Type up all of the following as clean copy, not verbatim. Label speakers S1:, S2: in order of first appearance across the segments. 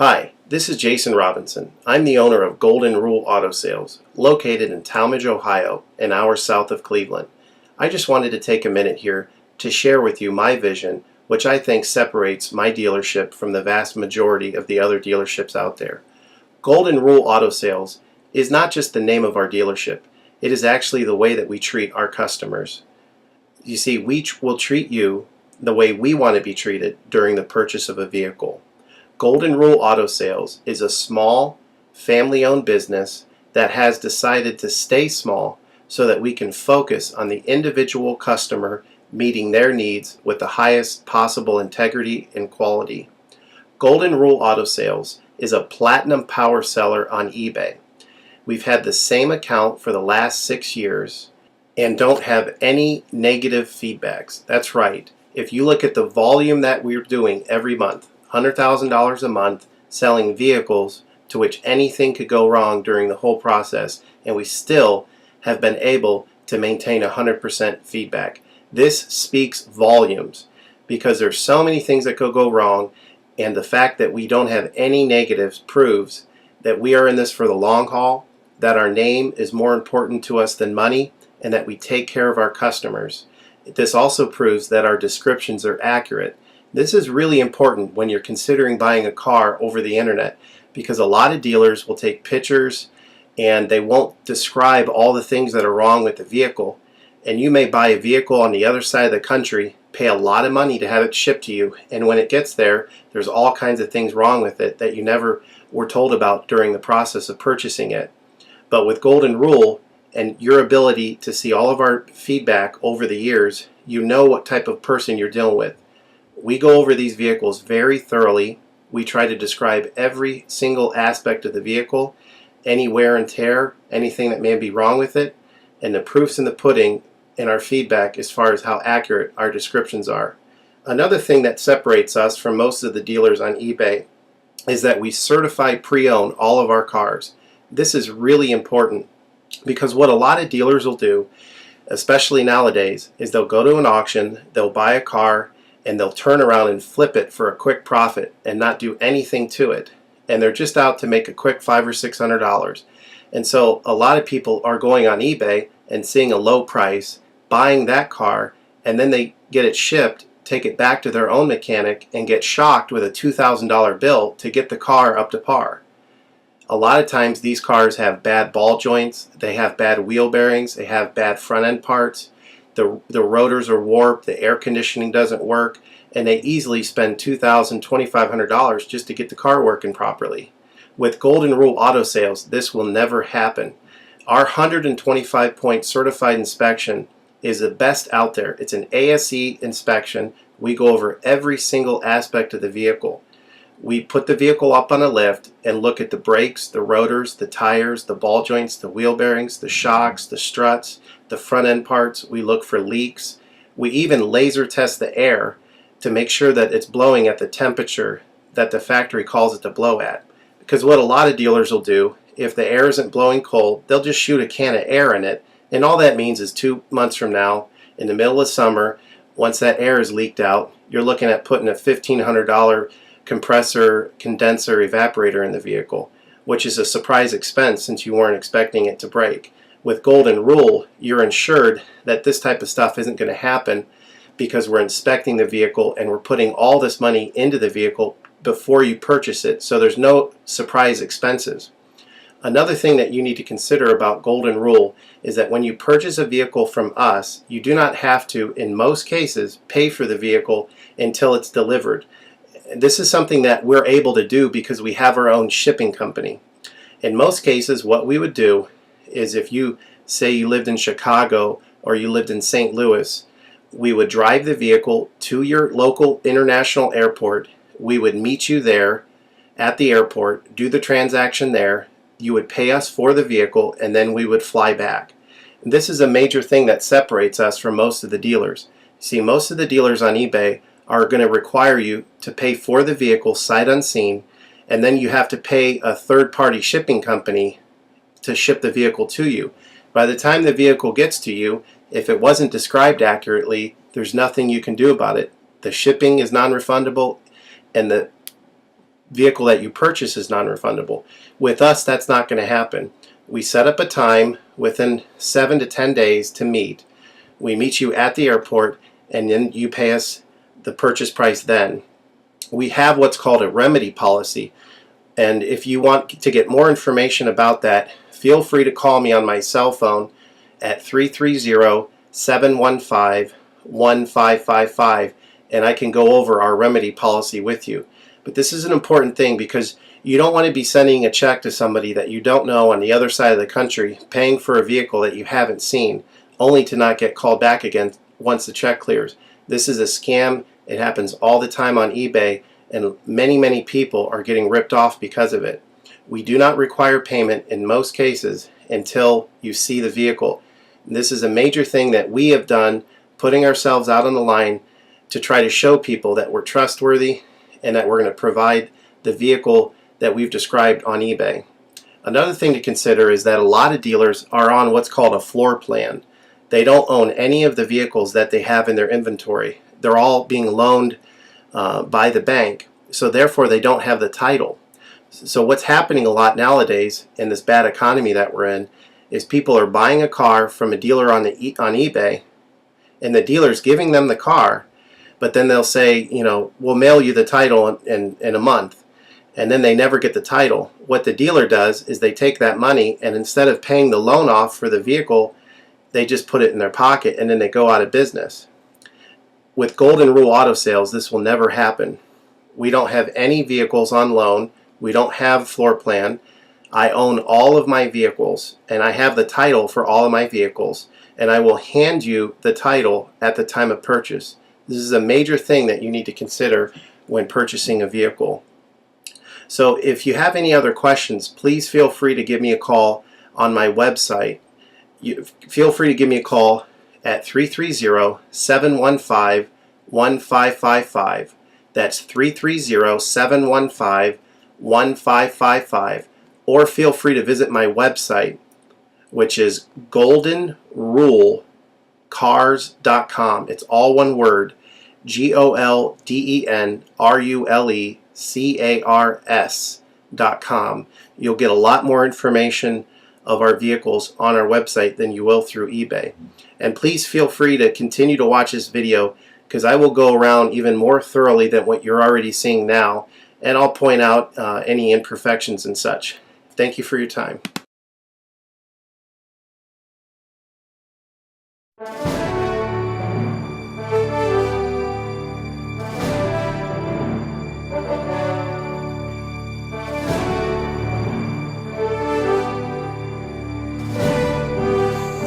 S1: Hi, this is Jason Robinson. I'm the owner of Golden Rule Auto Sales, located in Tallmadge, Ohio, an hour south of Cleveland. I just wanted to take a minute here to share with you my vision, which I think separates my dealership from the vast majority of the other dealerships out there. Golden Rule Auto Sales is not just the name of our dealership, it is actually the way that we treat our customers. You see, we will treat you the way we want to be treated during the purchase of a vehicle. Golden Rule Auto Sales is a small, family-owned business that has decided to stay small so that we can focus on the individual customer meeting their needs with the highest possible integrity and quality. Golden Rule Auto Sales is a platinum power seller on eBay. We've had the same account for the last 6 years and don't have any negative feedbacks. That's right. If you look at the volume that we're doing every month, $100,000 a month selling vehicles to which anything could go wrong during the whole process, and we still have been able to maintain 100% feedback. This speaks volumes because there's so many things that could go wrong, and the fact that we don't have any negatives proves that we are in this for the long haul, that our name is more important to us than money, and that we take care of our customers. This also proves that our descriptions are accurate. This is really important when you're considering buying a car over the internet, because a lot of dealers will take pictures and they won't describe all the things that are wrong with the vehicle, and you may buy a vehicle on the other side of the country, pay a lot of money to have it shipped to you, and when it gets there, there's all kinds of things wrong with it that you never were told about during the process of purchasing it. But with Golden Rule and your ability to see all of our feedback over the years, you know what type of person you're dealing with. We go over these vehicles very thoroughly. We try to describe every single aspect of the vehicle, any wear and tear, anything that may be wrong with it, and the proof's in the pudding in our feedback as far as how accurate our descriptions are. Another thing that separates us from most of the dealers on eBay is that we certify pre-owned all of our cars. This is really important because what a lot of dealers will do, especially nowadays, is they'll go to an auction, they'll buy a car, and they'll turn around and flip it for a quick profit and not do anything to it. And they're just out to make a quick $500 or $600. And so a lot of people are going on eBay and seeing a low price, buying that car, and then they get it shipped, take it back to their own mechanic, and get shocked with a $2,000 bill to get the car up to par. A lot of times these cars have bad ball joints, they have bad wheel bearings, they have bad front end parts. The rotors are warped, the air conditioning doesn't work, and they easily spend $2,000, $2,500 just to get the car working properly. With Golden Rule Auto Sales, this will never happen. Our 125-point certified inspection is the best out there. It's an ASE inspection. We go over every single aspect of the vehicle. We put the vehicle up on a lift and look at the brakes, the rotors, the tires, the ball joints, the wheel bearings, the shocks, the struts, the front end parts. We look for leaks. We even laser test the air to make sure that it's blowing at the temperature that the factory calls it to blow at. Because what a lot of dealers will do, if the air isn't blowing cold, they'll just shoot a can of air in it, and all that means is 2 months from now, in the middle of summer, once that air is leaked out, you're looking at putting a $1,500 compressor, condenser, evaporator in the vehicle, which is a surprise expense since you weren't expecting it to break. With Golden Rule, you're insured that this type of stuff isn't going to happen because we're inspecting the vehicle and we're putting all this money into the vehicle before you purchase it, so there's no surprise expenses. Another thing that you need to consider about Golden Rule is that when you purchase a vehicle from us, you do not have to, in most cases, pay for the vehicle until it's delivered. This is something that we're able to do because we have our own shipping company. In most cases, what we would do is if you say you lived in Chicago or you lived in St. Louis, we would drive the vehicle to your local international airport. We would meet you there at the airport, do the transaction there. You would pay us for the vehicle, and then we would fly back. And this is a major thing that separates us from most of the dealers. See, most of the dealers on eBay are going to require you to pay for the vehicle sight unseen, and then you have to pay a third-party shipping company to ship the vehicle to you. By the time the vehicle gets to you, if it wasn't described accurately, there's nothing you can do about it. The shipping is non-refundable, and the vehicle that you purchase is non-refundable. With us, that's not going to happen. We set up a time within 7 to 10 days to meet. We meet you at the airport, and then you pay us the purchase price then. We have what's called a remedy policy, and if you want to get more information about that, feel free to call me on my cell phone at 330-715-1555, and I can go over our remedy policy with you. But this is an important thing because you don't want to be sending a check to somebody that you don't know on the other side of the country, paying for a vehicle that you haven't seen, only to not get called back again once the check clears. This is a scam. It happens all the time on eBay, and many people are getting ripped off because of it. We do not require payment in most cases until you see the vehicle. This is a major thing that we have done, putting ourselves out on the line to try to show people that we're trustworthy and that we're going to provide the vehicle that we've described on eBay. Another thing to consider is that a lot of dealers are on what's called a floor plan. They don't own any of the vehicles that they have in their inventory. They're all being loaned by the bank, so therefore they don't have the title. So what's happening a lot nowadays in this bad economy that we're in is people are buying a car from a dealer on eBay, and the dealer's giving them the car, but then they'll say, you know, we'll mail you the title in a month, and then they never get the title. What the dealer does is they take that money, and instead of paying the loan off for the vehicle, they just put it in their pocket, and then they go out of business. With Golden Rule Auto Sales, this will never happen. We don't have any vehicles on loan. We don't have floor plan. I own all of my vehicles, and I have the title for all of my vehicles, and I will hand you the title at the time of purchase. This is a major thing that you need to consider when purchasing a vehicle. So if you have any other questions, please feel free to give me a call on my website. Feel free to give me a call at 330-715-1555. That's 330-715-1555. Or feel free to visit my website, which is goldenrulecars.com. It's all one word, goldenrulecars.com. You'll get a lot more information of our vehicles on our website than you will through eBay. And please feel free to continue to watch this video, because I will go around even more thoroughly than what you're already seeing now, and I'll point out any imperfections and such. Thank you for your time.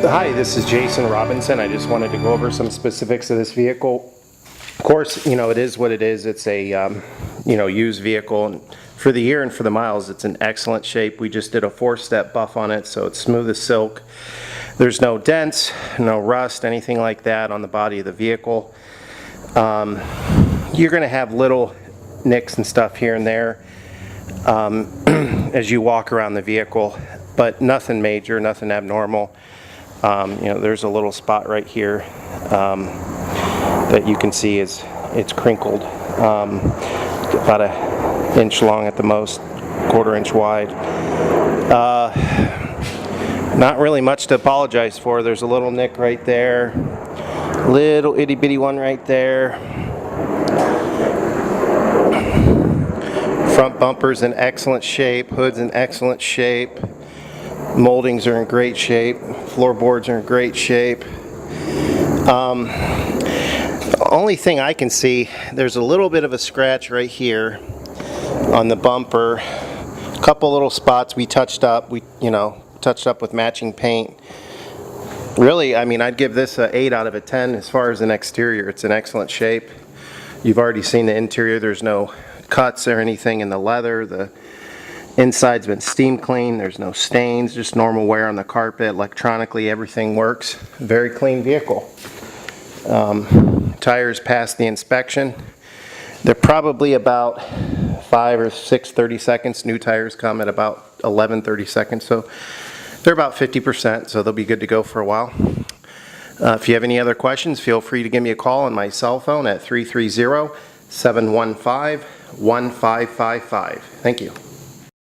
S1: Hi, this is Jason Robinson. I just wanted to go over some specifics of this vehicle. Of course, you know, it is what it is. It's a used vehicle, and for the year and for the miles, it's in excellent shape. We just did a 4-step buff on it, so it's smooth as silk. There's no dents, no rust, anything like that on the body of the vehicle. You're going to have little nicks and stuff here and there as you walk around the vehicle, but nothing major, nothing abnormal. There's a little spot right here that you can see it's crinkled, about an inch long at the most, 1/4 inch wide. Not really much to apologize for. There's a little nick right there, little itty bitty one right there. Front bumper's in excellent shape, hood's in excellent shape, moldings are in great shape, floorboards are in great shape. The only thing I can see, there's a little bit of a scratch right here on the bumper. A couple little spots we touched up. We touched up with matching paint. Really, I mean, I'd give this an 8 out of a 10 as far as an exterior. It's in excellent shape. You've already seen the interior. There's no cuts or anything in the leather. The inside's been steam cleaned. There's no stains, just normal wear on the carpet. Electronically, everything works. Very clean vehicle. Tires passed the inspection. They're probably about 5 or 6 30-seconds. New tires come at about 11 30-seconds, so they're about 50%, so they'll be good to go for a while. If you have any other questions, feel free to give me a call on my cell phone at 330-715-1555. 1555. Thank you.